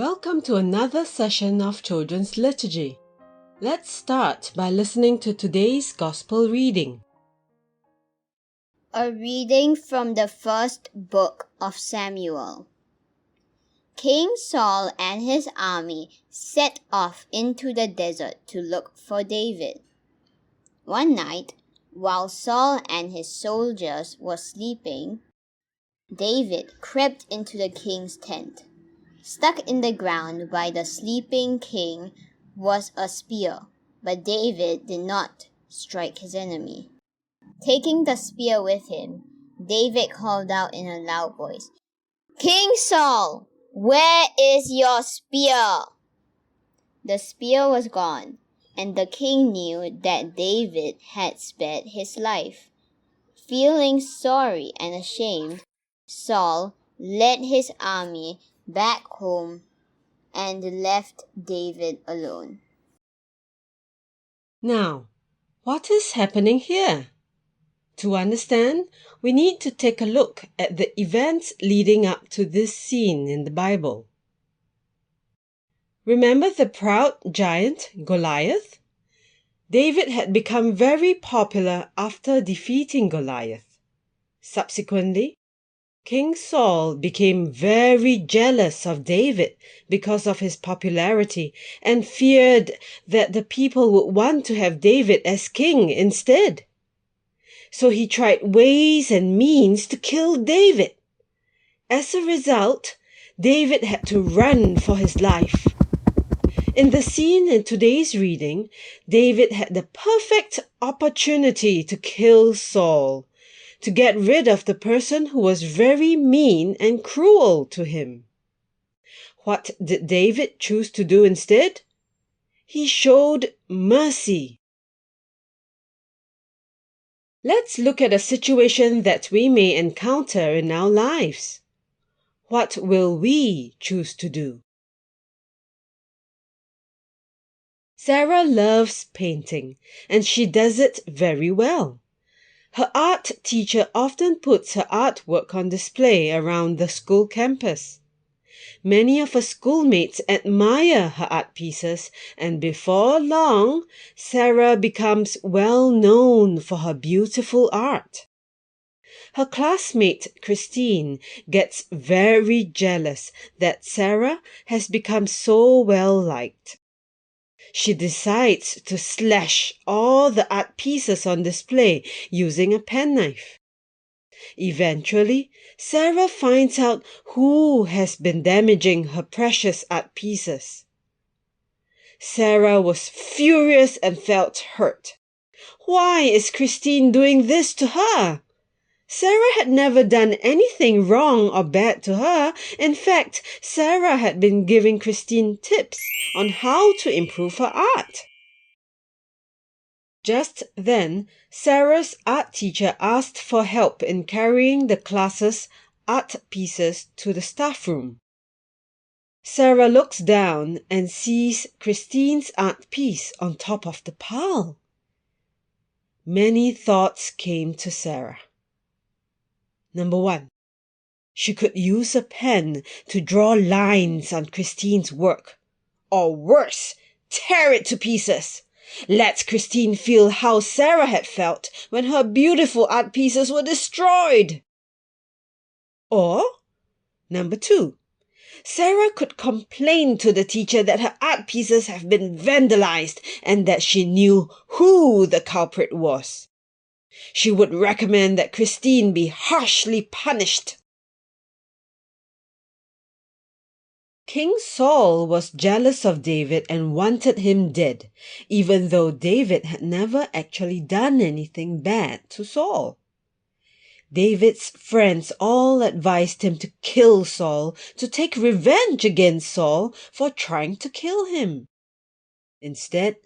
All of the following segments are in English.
Welcome to another session of Children's Liturgy. Let's start by listening to today's Gospel reading. A reading from the first book of Samuel. King Saul and his army set off into the desert to look for David. One night, while Saul and his soldiers were sleeping, David crept into the king's tent. Stuck in the ground by the sleeping king was a spear, but David did not strike his enemy. Taking the spear with him, David called out in a loud voice, "King Saul, where is your spear?" The spear was gone, and the king knew that David had spared his life. Feeling sorry and ashamed, Saul led his army back home and left David alone. Now, what is happening here? To understand, we need to take a look at the events leading up to this scene in the Bible. Remember the proud giant Goliath? David had become very popular after defeating Goliath. Subsequently, King Saul became very jealous of David because of his popularity and feared that the people would want to have David as king instead. So he tried ways and means to kill David. As a result, David had to run for his life. In the scene in today's reading, David had the perfect opportunity to kill Saul, to get rid of the person who was very mean and cruel to him. What did David choose to do instead? He showed mercy. Let's look at a situation that we may encounter in our lives. What will we choose to do? Sarah loves painting, and she does it very well. Her art teacher often puts her artwork on display around the school campus. Many of her schoolmates admire her art pieces, and before long, Sarah becomes well known for her beautiful art. Her classmate Christine gets very jealous that Sarah has become so well liked. She decides to slash all the art pieces on display using a penknife. Eventually, Sarah finds out who has been damaging her precious art pieces. Sarah was furious and felt hurt. Why is Christine doing this to her? Sarah had never done anything wrong or bad to her. In fact, Sarah had been giving Christine tips on how to improve her art. Just then, Sarah's art teacher asked for help in carrying the class's art pieces to the staff room. Sarah looks down and sees Christine's art piece on top of the pile. Many thoughts came to Sarah. Number 1. She could use a pen to draw lines on Christine's work. Or worse, tear it to pieces. Let Christine feel how Sarah had felt when her beautiful art pieces were destroyed. Or, number 2, Sarah could complain to the teacher that her art pieces have been vandalized and that she knew who the culprit was. She would recommend that Christine be harshly punished. King Saul was jealous of David and wanted him dead, even though David had never actually done anything bad to Saul. David's friends all advised him to kill Saul, to take revenge against Saul for trying to kill him. Instead,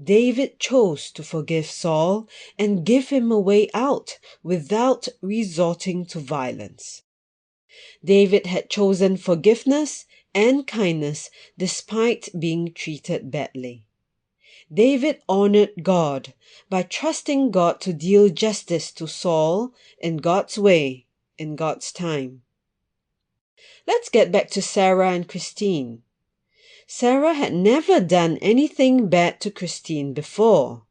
David chose to forgive Saul and give him a way out without resorting to violence. David had chosen forgiveness and kindness despite being treated badly. David honored God by trusting God to deal justice to Saul in God's way, in God's time. Let's get back to Sarah and Christine. Sarah had never done anything bad to Christine before.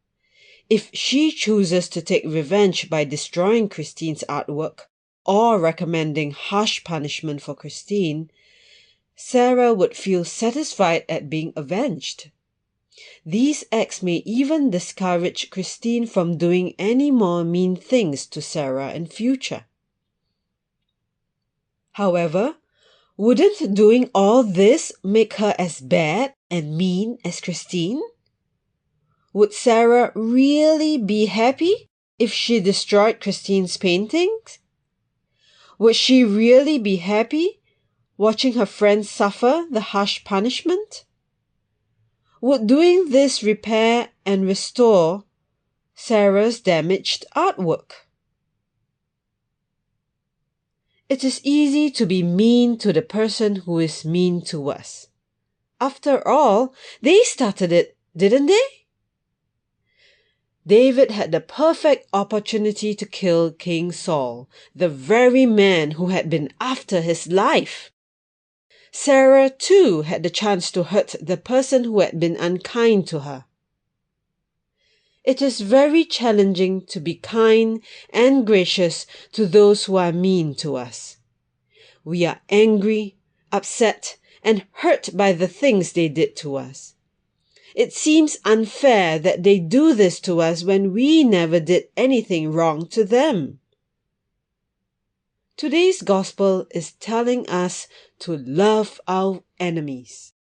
If she chooses to take revenge by destroying Christine's artwork or recommending harsh punishment for Christine, Sarah would feel satisfied at being avenged. These acts may even discourage Christine from doing any more mean things to Sarah in future. However, wouldn't doing all this make her as bad and mean as Christine? Would Sarah really be happy if she destroyed Christine's paintings? Would she really be happy watching her friends suffer the harsh punishment? Would doing this repair and restore Sarah's damaged artwork? It is easy to be mean to the person who is mean to us. After all, they started it, didn't they? David had the perfect opportunity to kill King Saul, the very man who had been after his life. Sarah, too, had the chance to hurt the person who had been unkind to her. It is very challenging to be kind and gracious to those who are mean to us. We are angry, upset, and hurt by the things they did to us. It seems unfair that they do this to us when we never did anything wrong to them. Today's gospel is telling us to love our enemies.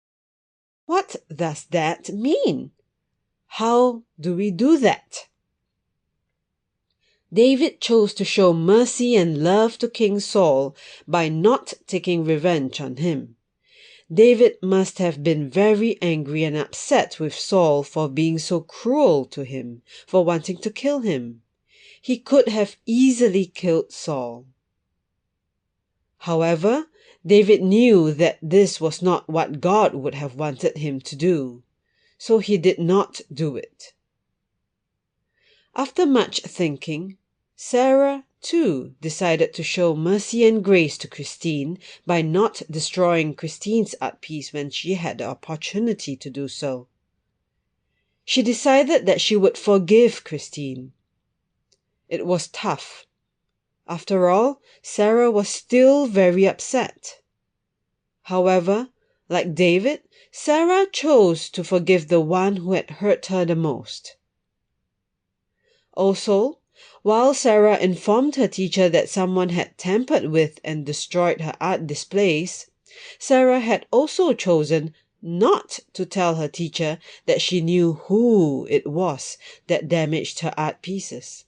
What does that mean? How do we do that? David chose to show mercy and love to King Saul by not taking revenge on him. David must have been very angry and upset with Saul for being so cruel to him, for wanting to kill him. He could have easily killed Saul. However, David knew that this was not what God would have wanted him to do, so he did not do it. After much thinking, Sarah, too, decided to show mercy and grace to Christine by not destroying Christine's art piece when she had the opportunity to do so. She decided that she would forgive Christine. It was tough. After all, Sarah was still very upset. However, like David, Sarah chose to forgive the one who had hurt her the most. Also, while Sarah informed her teacher that someone had tampered with and destroyed her art displays, Sarah had also chosen not to tell her teacher that she knew who it was that damaged her art pieces.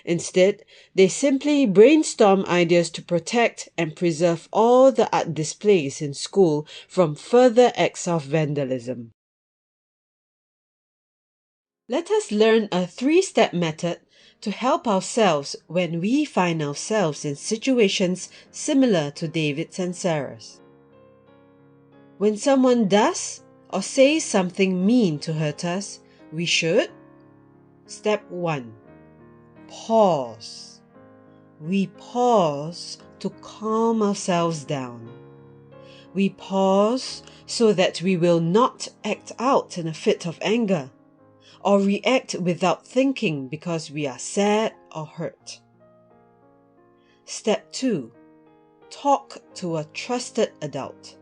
Instead, they simply brainstormed ideas to protect and preserve all the art displays in school from further acts of vandalism. Let us learn a 3-step method to help ourselves when we find ourselves in situations similar to David's and Sarah's. When someone does or says something mean to hurt us, we should: Step 1. Pause. We pause to calm ourselves down. We pause so that we will not act out in a fit of anger, or react without thinking because we are sad or hurt. Step 2. Talk to a trusted adult.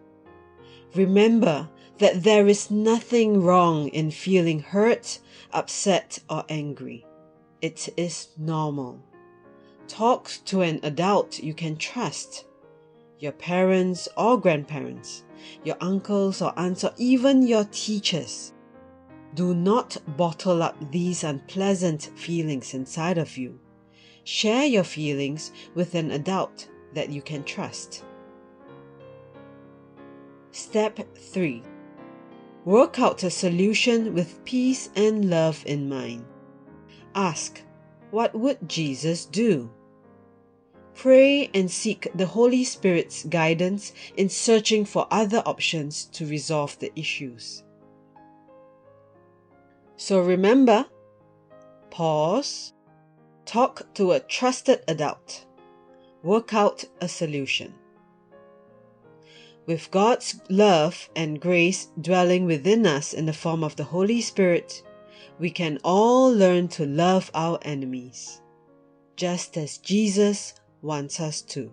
Remember that there is nothing wrong in feeling hurt, upset, or angry. It is normal. Talk to an adult you can trust. Your parents or grandparents, your uncles or aunts, or even your teachers. Do not bottle up these unpleasant feelings inside of you. Share your feelings with an adult that you can trust. Step 3. Work out a solution with peace and love in mind. Ask, what would Jesus do? Pray and seek the Holy Spirit's guidance in searching for other options to resolve the issues. So remember, pause, talk to a trusted adult, work out a solution. With God's love and grace dwelling within us in the form of the Holy Spirit, we can all learn to love our enemies, just as Jesus wants us to.